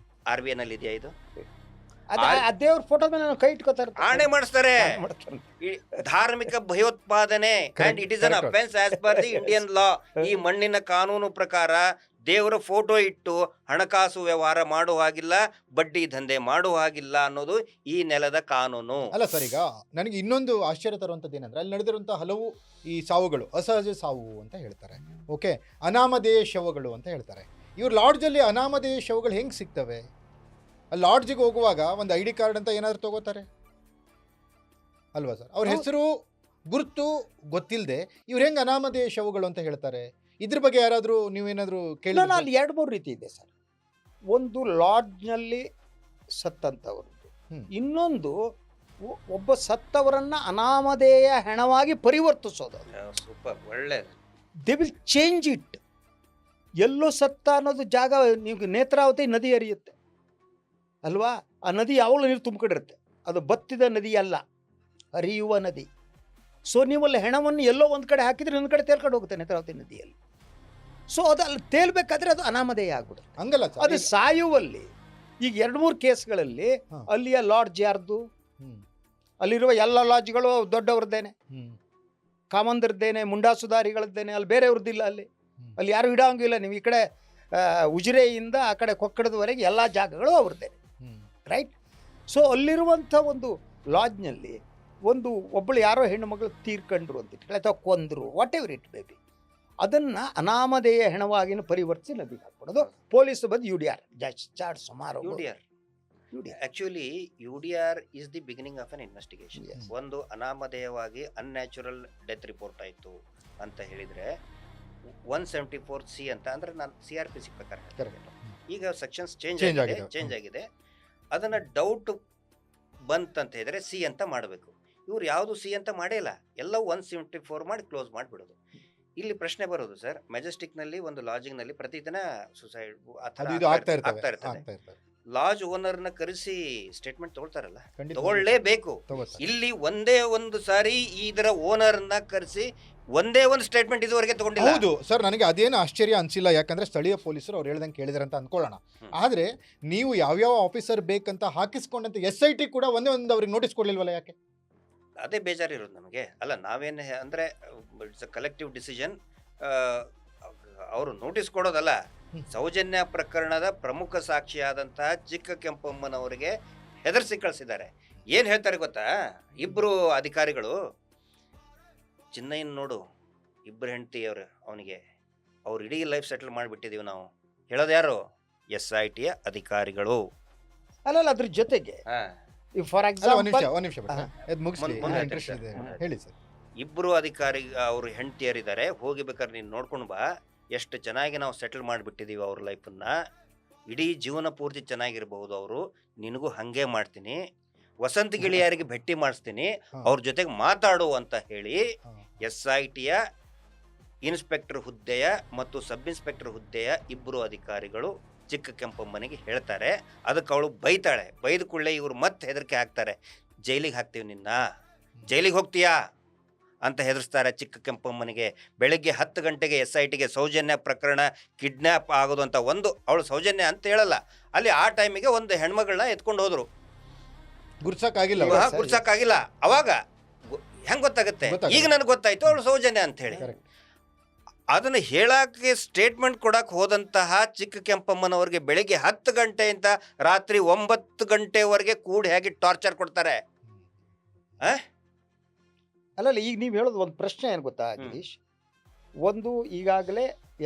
RBI ನಲ್ಲಿ ಇದೆಯಾ ಇದು? ದೇವ್ರ ಫೋಟೋ ಮೇಲೆ ಕೈ ಇಟ್ಕೋತಾರೆ, ಆಣೆ ಮಾಡಿಸ್ತಾರೆ. ಧಾರ್ಮಿಕ ಭಯೋತ್ಪಾದನೆ, and it is an offence as per the Indian law. ಈ ಮಣ್ಣಿನ ಕಾನೂನು ಪ್ರಕಾರ ದೇವರ ಫೋಟೋ ಇಟ್ಟು ಹಣಕಾಸು ವ್ಯವಹಾರ ಮಾಡುವ ಹಾಗಿಲ್ಲ, ಬಡ್ಡಿ ದಂಧೆ ಮಾಡುವ ಹಾಗಿಲ್ಲ ಅನ್ನೋದು ಈ ನೆಲದ ಕಾನೂನು. ಅಲ್ಲ ಸರ್, ಈಗ ನನಗೆ ಇನ್ನೊಂದು ಆಶ್ಚರ್ಯ ತರುವಂಥದ್ದು ಏನಂದ್ರೆ, ಅಲ್ಲಿ ನಡೆದಿರುವಂತಹ ಹಲವು ಈ ಸಾವುಗಳು ಅಸಹಜ ಸಾವು ಅಂತ ಹೇಳ್ತಾರೆ, ಓಕೆ, ಅನಾಮಧೇಯ ಶವಗಳು ಅಂತ ಹೇಳ್ತಾರೆ. ಇವ್ರು ಲಾಡ್ಜಲ್ಲಿ ಅನಾಮಧೇಯ ಶವಗಳು ಹೆಂಗೆ ಸಿಗ್ತವೆ? ಅಲ್ಲಿ ಲಾಡ್ಜಿಗೆ ಹೋಗುವಾಗ ಒಂದು ID ಕಾರ್ಡ್ ಅಂತ ಏನಾದರೂ ತಗೋತಾರೆ ಅಲ್ವಾ ಸರ್? ಅವ್ರ ಹೆಸರು ಗುರುತು ಗೊತ್ತಿಲ್ಲದೆ ಇವ್ರು ಹೆಂಗೆ ಅನಾಮಧೇಯ ಶವಗಳು ಅಂತ ಹೇಳ್ತಾರೆ? ಇದ್ರ ಬಗ್ಗೆ ಯಾರಾದರೂ ನೀವೇನಾದರೂ ಕೇಳಿ? ಅಲ್ಲಿ 2-3 ರೀತಿ ಇದೆ ಸರ್. ಒಂದು ಲಾಡ್ಜ್ನಲ್ಲಿ ಸತ್ತಂಥವ್ರದ್ದು, ಇನ್ನೊಂದು ಒಬ್ಬ ಸತ್ತವರನ್ನ ಅನಾಮಧೇಯ ಹೆಣವಾಗಿ ಪರಿವರ್ತಿಸೋದು. ಸೂಪರ್, ಒಳ್ಳೆ. They will change it. ಎಲ್ಲೋ ಸತ್ತ ಅನ್ನೋದು ಜಾಗ, ನೀವು ನೇತ್ರಾವತಿ ನದಿ ಹರಿಯುತ್ತೆ ಅಲ್ವಾ? ಆ ನದಿ ಯಾವಾಗಲೂ ನೀರು ತುಂಬಿಕೊಂಡಿರುತ್ತೆ. ಅದು ಬತ್ತಿದ ನದಿ ಅಲ್ಲ, ಹರಿಯುವ ನದಿ. ಸೊ ನೀವಲ್ಲಿ ಹೆಣವನ್ನು ಎಲ್ಲೋ ಒಂದು ಕಡೆ ಹಾಕಿದ್ರೆ ಇನ್ನೊಂದು ಕಡೆ ತೇಲ್ಕೊಂಡು ಹೋಗುತ್ತೆ ನೇತ್ರಾವತಿ ನದಿಯಲ್ಲಿ. ಸೊ ಅದು ಅಲ್ಲಿ ತೇಲ್ಬೇಕಾದ್ರೆ ಅದು ಅನಾಮಧೇಯ ಆಗ್ಬಿಡುತ್ತೆ. ಹಂಗಲ್ಲ, ಅದು ಸಾಯುವಲ್ಲಿ ಈಗ 2-3 ಕೇಸ್ಗಳಲ್ಲಿ ಹಾ. ಅಲ್ಲಿಯ ಲಾಡ್ಜ್ ಯಾರ್ದು, ಹ್ಮ್. ಅಲ್ಲಿರುವ ಎಲ್ಲ ಲಾಡ್ಜ್ಗಳು ದೊಡ್ಡವ್ರದ್ದೇನೆ, ಹ್ಮ್. ಕಾಮಂದಿರ್ದೇನೆ, ಮುಂಡಾಸುದಾರಿಗಳದ್ದೇನೆ, ಅಲ್ಲಿ ಬೇರೆಯವ್ರದ್ದಿಲ್ಲ. ಹ್ಮ್. ಅಲ್ಲಿ ಯಾರು ಇಡೋಂಗಿಲ್ಲ. ನೀವು ಈ ಕಡೆ ಉಜಿರೆಯಿಂದ ಆ ಕಡೆ ಕೊಕ್ಕಡದವರೆಗೆ ಎಲ್ಲ ಜಾಗಗಳು ಅವ್ರದ್ದೇನೆ, ಹ್ಮ್. ರೈಟ್. ಸೊ ಅಲ್ಲಿರುವಂಥ ಒಂದು ಲಾಡ್ಜ್ನಲ್ಲಿ ಒಬ್ಬಳು ಯಾರೋ ಹೆಣ್ಣು ಮಗಳು ತೀರ್ಕೊಂಡ್ರು ಅಂತ ಇಟ್ಕೊಳ್ಳಿ, ಅಥವಾ ಕೊಂದರು, what ever it may B, ಅದನ್ನು ಅನಾಮಧೇಯ ಹೆಣವಾಗಿನ ಪರಿವರ್ತಿಸಿ ನದಿಗೆ ಹಾಕ್ಬಿಡೋದು. ಪೊಲೀಸ್ ಬಂದು UDR ಚಾರ್ಜ್ ಸುಮಾರು UDR actually UDR is the beginning of an investigation. Yes. ಒಂದು ಅನಾಮಧೇಯವಾಗಿ ಅನ್ಯಾಚುರಲ್ ಡೆತ್ ರಿಪೋರ್ಟ್ ಆಯಿತು ಅಂತ ಹೇಳಿದರೆ 174C ಅಂತ ಅಂದರೆ ನಾನು CRPC ಪ್ರಕಾರ Correct. ಈಗ ಸೆಕ್ಷನ್ಸ್ Change ಚೇಂಜ್ ಆಗಿದೆ. ಆಗಿದೆ. ಅದನ್ನು ಡೌಟ್ ಬಂತಂತ ಹೇಳಿದರೆ C ಅಂತ ಮಾಡಬೇಕು. ಇವ್ರು ಯಾವುದು C ಅಂತ ಮಾಡಿಲ್ಲ, ಎಲ್ಲವೂ 174 ಮಾಡಿ ಕ್ಲೋಸ್ ಮಾಡಿಬಿಡೋದು. ಇಲ್ಲಿ ಪ್ರಶ್ನೆ ಬರೋದು ಸರ್, ಮೆಜೆಸ್ಟಿಕ್ನಲ್ಲಿ ಒಂದು ಲಾಡ್ಜಿಂಗ್ನಲ್ಲಿ ಪ್ರತಿದಿನ ಸುಸೈಡ್ ಅದು ಇದು ಆಗ್ತಾ ಆಗ್ತಾ ಇರ್ತವೆ ಇರ್ತದೆ. ಲಾಡ್ಜ್ ಓನರ್ನ ಕರೆಸಿ ಸ್ಟೇಟ್ಮೆಂಟ್ ತಗೊಳ್ತಾರಲ್ಲ, ಖಂಡಿತ ತಗೊಳ್ಳೇಬೇಕು. ತಗೋತಾರೆ. ಇಲ್ಲಿ ಒಂದೇ ಒಂದು ಸಾರಿ ಇದರ ಓನರ್ನ ಕರೆಸಿ ಒಂದೇ ಒಂದು ಸ್ಟೇಟ್ಮೆಂಟ್ ಇದುವರೆಗೆ ತಗೊಂಡಿಲ್ಲ. ಹೌದು ಸರ್, ನನಗೆ ಅದೇನು ಆಶ್ಚರ್ಯ ಅನ್ಸಿಲ್ಲ. ಯಾಕಂದ್ರೆ ಸ್ಥಳೀಯ ಪೊಲೀಸರು ಅವ್ರು ಹೇಳ್ದಂಗೆ ಕೇಳಿದಾರೆ ಅಂತ ಅನ್ಕೊಳ್ಳೋಣ. ಆದ್ರೆ ನೀವು ಯಾವ್ಯಾವ ಆಫೀಸರ್ ಬೇಕಂತ ಹಾಕಿಸ್ಕೊಂಡಂತ SIT ಕೂಡ ಒಂದೇ ಒಂದು ಅವ್ರಿಗೆ ನೋಟಿಸ್ ಕೊಡ್ಲಿಲ್ವಲ್ಲ, ಯಾಕೆ? ಅದೇ ಬೇಜಾರಿರೋದು ನಮಗೆ. ಅಲ್ಲ, ನಾವೇನು ಅಂದರೆ ಇಟ್ಸ್ ಅ ಕಲೆಕ್ಟಿವ್ ಡಿಸಿಷನ್. ಅವರು ನೋಟಿಸ್ ಕೊಡೋದಲ್ಲ, ಸೌಜನ್ಯ ಪ್ರಕರಣದ ಪ್ರಮುಖ ಸಾಕ್ಷಿಯಾದಂತಹ ಚಿಕ್ಕ ಕೆಂಪಮ್ಮನವರಿಗೆ ಹೆದರ್ಸಿ ಕಳಿಸಿದ್ದಾರೆ. ಏನು ಹೇಳ್ತಾರೆ ಗೊತ್ತಾ, ಇಬ್ಬರು ಅಧಿಕಾರಿಗಳು, ಚಿನ್ನಯ್ಯನ ನೋಡು, ಇಬ್ಬರು ಹೆಂಡತಿಯವರು ಅವನಿಗೆ, ಅವ್ರು ಇಡೀ ಲೈಫ್ ಸೆಟಲ್ ಮಾಡಿಬಿಟ್ಟಿದ್ದೀವಿ ನಾವು. ಹೇಳೋದು ಯಾರು? SITಯ ಅಧಿಕಾರಿಗಳು. ಅಲ್ಲ, ಅದ್ರ ಜೊತೆಗೆ ಹಾಂ, ಫಾರ್ ಒಂದ್ ಎಕ್ಸಾಂಪಲ್ ನಿಮಿಷ ಬಿಡಿ. ಅದು ಮುಗಿಸ್ಲಿ, ಮುಂದೆ ಇಂಟ್ರೆಸ್ಟ್ ಇದೆ. ಮುಂದೆ. ಹೇಳಿ ಸರ್. ಇಬ್ಬರು ಅಧಿಕಾರಿ ಅವರು ಹೆಂಡತಿಯರಿದ್ದಾರೆ, ಹೋಗಿಬೇಕಾದ್ರೆ ನೀನು ನೋಡ್ಕೊಂಡು ಬಾ, ಎಷ್ಟು ಚೆನ್ನಾಗಿ ನಾವು ಸೆಟಲ್ ಮಾಡಿಬಿಟ್ಟಿದ್ದೀವಿ ಅವ್ರ ಲೈಫನ್ನು, ಇಡೀ ಜೀವನ ಪೂರ್ತಿ ಚೆನ್ನಾಗಿರ್ಬಹುದು ಅವರು, ನಿನಗೂ ಹಾಗೆ ಮಾಡ್ತೀನಿ, ವಸಂತ ಗಿಳಿಯರಿಗೆ ಭೇಟಿ ಮಾಡಿಸ್ತೀನಿ, ಅವ್ರ ಜೊತೆಗೆ ಮಾತಾಡು ಅಂತ ಹೇಳಿ SITಯ ಇನ್ಸ್ಪೆಕ್ಟರ್ ಹುದ್ದೆಯ ಮತ್ತು ಸಬ್ ಇನ್ಸ್ಪೆಕ್ಟರ್ ಹುದ್ದೆಯ ಇಬ್ಬರು ಅಧಿಕಾರಿಗಳು ಚಿಕ್ಕ ಕೆಂಪಮ್ಮನಿಗೆ ಹೇಳ್ತಾರೆ. ಅದಕ್ಕೆ ಅವಳು ಬೈತಾಳೆ. ಬೈದ ಕೂಡಲೇ ಇವರು ಮತ್ತೆ ಹೆದರಿಕೆ ಹಾಕ್ತಾರೆ, ಜೈಲಿಗೆ ಹಾಕ್ತೀವಿ ನಿನ್ನ, ಜೈಲಿಗೆ ಹೋಗ್ತೀಯಾ ಅಂತ ಹೆದರ್ಸ್ತಾರೆ ಚಿಕ್ಕ ಕೆಂಪಮ್ಮನಿಗೆ. ಬೆಳಗ್ಗೆ 10 ಗಂಟೆಗೆ SITಗೆ ಸೌಜನ್ಯ ಪ್ರಕರಣ ಕಿಡ್ನ್ಯಾಪ್ ಆಗೋದು ಅಂತ ಅವಳು ಸೌಜನ್ಯ ಅಂತ ಹೇಳಲ್ಲ, ಅಲ್ಲಿ ಆ ಟೈಮಿಗೆ ಒಂದು ಹೆಣ್ಮಗಳನ್ನ ಎತ್ಕೊಂಡು ಹೋದ್ರು, ಗುರ್ಸಕ್ಕಾಗಿಲ್ಲ. ಗುರ್ಸಕ್ಕಾಗಿಲ್ಲ. ಅವಾಗ ಹೆಂಗ್ ಗೊತ್ತಾಗುತ್ತೆ? ಈಗ ನನಗೆ ಗೊತ್ತಾಯ್ತು ಅವಳು ಸೌಜನ್ಯ ಅಂತ ಹೇಳಿ. ಅದನ್ನು ಹೇಳಕ್ಕೆ ಸ್ಟೇಟ್ಮೆಂಟ್ ಕೊಡಕ್ಕೆ ಹೋದಂತಹ ಚಿಕ್ಕ ಕೆಂಪಮ್ಮನವ್ರಿಗೆ ಬೆಳಿಗ್ಗೆ 10 ಗಂಟೆಯಿಂದ ರಾತ್ರಿ 9 ಗಂಟೆವರೆಗೆ ಕೂಡಿ ಹೇಗೆ ಟಾರ್ಚರ್ ಕೊಡ್ತಾರೆ. ಅಲ್ಲಲ್ಲ, ಈಗ ನೀವು ಹೇಳೋದು ಒಂದು ಪ್ರಶ್ನೆ ಏನು ಗೊತ್ತಾ ಗಿರೀಶ್, ಈಗಾಗಲೇ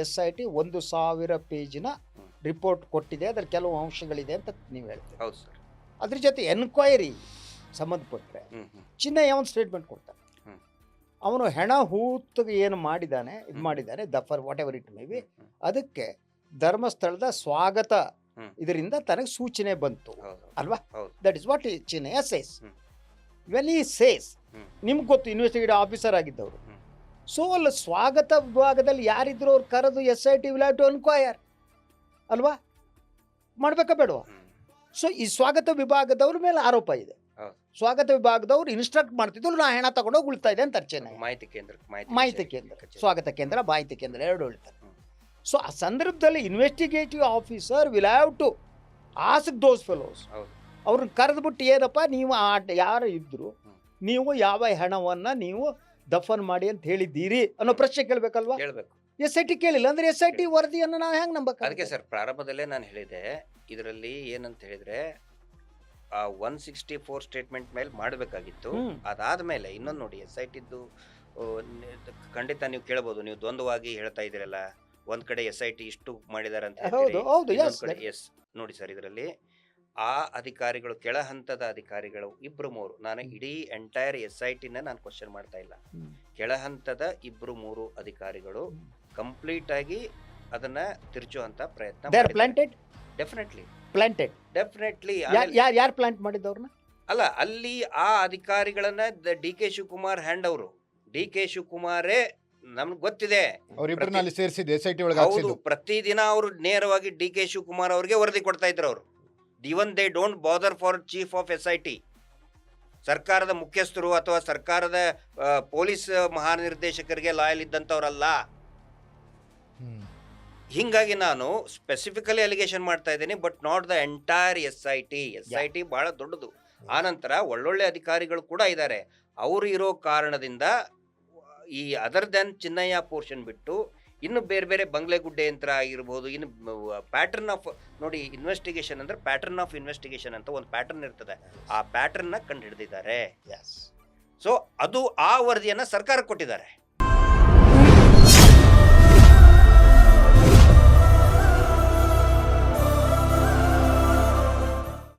SIT 1,000 ಪೇಜಿನ ರಿಪೋರ್ಟ್ ಕೊಟ್ಟಿದೆ, ಅದರ ಕೆಲವು ಅಂಶಗಳಿದೆ ಅಂತ ನೀವು ಹೇಳ್ತೀವಿ. ಹೌದು ಸರ್. ಅದ್ರ ಜೊತೆ ಎನ್ಕ್ವೈರಿ ಸಂಬಂಧಪಟ್ಟರೆ ಚಿನ್ನಯ್ಯ ಒಂದು ಸ್ಟೇಟ್ಮೆಂಟ್ ಕೊಡ್ತಾನೆ. ಅವನು ಹೆಣ ಹೂತಿಗೆ ಏನು ಮಾಡಿದ್ದಾನೆ, ಇದು ಮಾಡಿದ್ದಾನೆ, ದಫರ್ whatever it may be, ಅದಕ್ಕೆ ಧರ್ಮಸ್ಥಳದ ಸ್ವಾಗತ ಇದರಿಂದ ತನಗೆ ಸೂಚನೆ ಬಂತು ಅಲ್ವಾ? That is what Chinnayya says. When he says, ನಿಮ್ಗೆ ಗೊತ್ತು, ಇನ್ವೆಸ್ಟಿಗೇಟಿವ್ ಆಫೀಸರ್ ಆಗಿದ್ದವರು. ಸೊ ಅಲ್ಲಿ ಸ್ವಾಗತ ವಿಭಾಗದಲ್ಲಿ ಯಾರಿದ್ರು ಅವ್ರು ಕರೆದು SIT will have to enquire ಅಲ್ವಾ? ಮಾಡ್ಬೇಕಾ ಬೇಡವಾ? ಸೊ ಈ ಸ್ವಾಗತ ವಿಭಾಗದವ್ರ ಮೇಲೆ ಆರೋಪ ಇದೆ. ಸ್ವಾಗತ ವಿಭಾಗದವ್ರು ಇನ್ಸ್ಟ್ರಕ್ಟ್ ಮಾಡ್ತಿದ್ರು, ನಾ ಹೆಣ ತಗೊಂಡೋಗಿ ಉಳ್ತಾ ಇದೆ ಅಂತ ಅರ್ಚನೆ. ಮಾಹಿತಿ ಕೇಂದ್ರ, ಸ್ವಾಗತ ಕೇಂದ್ರ, ಮಾಹಿತಿ ಕೇಂದ್ರ ಎರಡು ಹೇಳ್ತಾರೆ. ಸೊ ಆ ಸಂದರ್ಭದಲ್ಲಿ investigative officer will have to ask those fellows, ಅವ್ರನ್ನ ಕರೆದ್ಬಿಟ್ಟು, ಏನಪ್ಪ ನೀವು ಯಾರು ಇದ್ರು, ನೀವು ಯಾವ ಹೆಣವನ್ನ ನೀವು ದಫನ್ ಮಾಡಿ ಅಂತ ಹೇಳಿದ್ದೀರಿ ಅನ್ನೋ ಪ್ರಶ್ನೆ ಕೇಳಬೇಕಲ್ವಾ? SIT ಕೇಳಿಲ್ಲ ಅಂದ್ರೆ SIT ವರದಿಯನ್ನು ನಾವು ಹೆಂಗೆ ನಂಬಕ? ಅದಕ್ಕೆ ಸರ್ ಪ್ರಾರಂಭದಲ್ಲೇ ನಾನು ಹೇಳಿದೆ, ಇದರಲ್ಲಿ ಏನಂತ ಹೇಳಿದ್ರೆ 164 ಸ್ಟೇಟ್ಮೆಂಟ್ ಮೇಲೆ ಮಾಡಬೇಕಾಗಿತ್ತು. ಅದಾದ್ಮೇಲೆ ಇನ್ನೊಂದು ನೋಡಿ, SITದ್ದು ಖಂಡಿತ ನೀವು ಕೇಳಬಹುದು, ನೀವು ದ್ವಂದ್ವವಾಗಿ ಹೇಳ್ತಾ ಇದ್ದೀರಲ್ಲ, ಒಂದ್ ಕಡೆ SIT ಇಷ್ಟು ಮಾಡಿದಾರೆ ಅಂತ ಕಡೆ ಎಸ್ ನೋಡಿ ಸರ್, ಇದರಲ್ಲಿ ಆ ಅಧಿಕಾರಿಗಳು, ಕೆಳ ಹಂತದ ಅಧಿಕಾರಿಗಳು 2-3, ನಾನು ಇಡೀ ಎಂಟೈರ್ SITನ ನಾನು ಕ್ವಶನ್ ಮಾಡ್ತಾ ಇಲ್ಲ, ಕೆಳ ಹಂತದ 2-3 ಅಧಿಕಾರಿಗಳು ಕಂಪ್ಲೀಟ್ ಆಗಿ ಅದನ್ನ ತಿರುಚುವಂತ ಪ್ರಯತ್ನ ಡೆಫಿನೆಟ್ಲಿ ಯಾರು ಪ್ಲಾಂಟ್ ಮಾಡಿದವ್ರನ್ನ ಅಲ್ಲ, ಅಲ್ಲಿ ಆ ಅಧಿಕಾರಿಗಳನ್ನ DK ಶಿವಕುಮಾರ್ ಹ್ಯಾಂಡ್ ಅವರು, DK ಶಿವಕುಮಾರೇ ನಮ್ಗೆ ಗೊತ್ತಿದೆ, ಹೌದು, ಪ್ರತಿದಿನ ಅವರು ನೇರವಾಗಿ DK ಶಿವಕುಮಾರ್ ಅವ್ರಿಗೆ ವರದಿ ಕೊಡ್ತಾ ಇದ್ರು. ಅವರು even they don't bother for chief of SIT, ಸರ್ಕಾರದ ಮುಖ್ಯಸ್ಥರು ಅಥವಾ ಸರ್ಕಾರದ ಪೊಲೀಸ್ ಮಹಾನಿರ್ದೇಶಕರಿಗೆ ಲಾಯಲ್ ಇದ್ದಂಥವ್ರಲ್ಲ. ಹಿಂಗಾಗಿ ನಾನು ಸ್ಪೆಸಿಫಿಕಲಿ ಅಲಿಗೇಷನ್ ಮಾಡ್ತಾ ಇದ್ದೀನಿ, but not the entire SIT. SIT ಬಹಳ ದೊಡ್ಡದು. ಆನಂತರ ಒಳ್ಳೊಳ್ಳೆ ಅಧಿಕಾರಿಗಳು ಕೂಡ ಇದ್ದಾರೆ. ಅವರು ಇರೋ ಕಾರಣದಿಂದ ಈ ಅದರ್ ದೆನ್ ಚಿನ್ನಯ್ಯ ಪೋರ್ಷನ್ ಬಿಟ್ಟು ಇನ್ನು ಬೇರೆ ಬೇರೆ ಬಂಗ್ಲೆಗುಡ್ಡೆ ಯಂತ್ರ ಆಗಿರ್ಬೋದು, ಇನ್ನು ಪ್ಯಾಟರ್ನ್ ಆಫ್ ನೋಡಿ, ಇನ್ವೆಸ್ಟಿಗೇಷನ್ ಅಂದ್ರೆ ಪ್ಯಾಟರ್ನ್ ಆಫ್ ಇನ್ವೆಸ್ಟಿಗೇಷನ್ ಅಂತ ಒಂದು ಪ್ಯಾಟರ್ನ್ ಇರ್ತದೆ. ಆ ಪ್ಯಾಟರ್ನ್ನ ಕಂಡು ಹಿಡಿದಿದ್ದಾರೆ. ಎಸ್ ಸೊ ಅದು ಆ ವರದಿಯನ್ನ ಸರ್ಕಾರ ಕೊಟ್ಟಿದ್ದಾರೆ.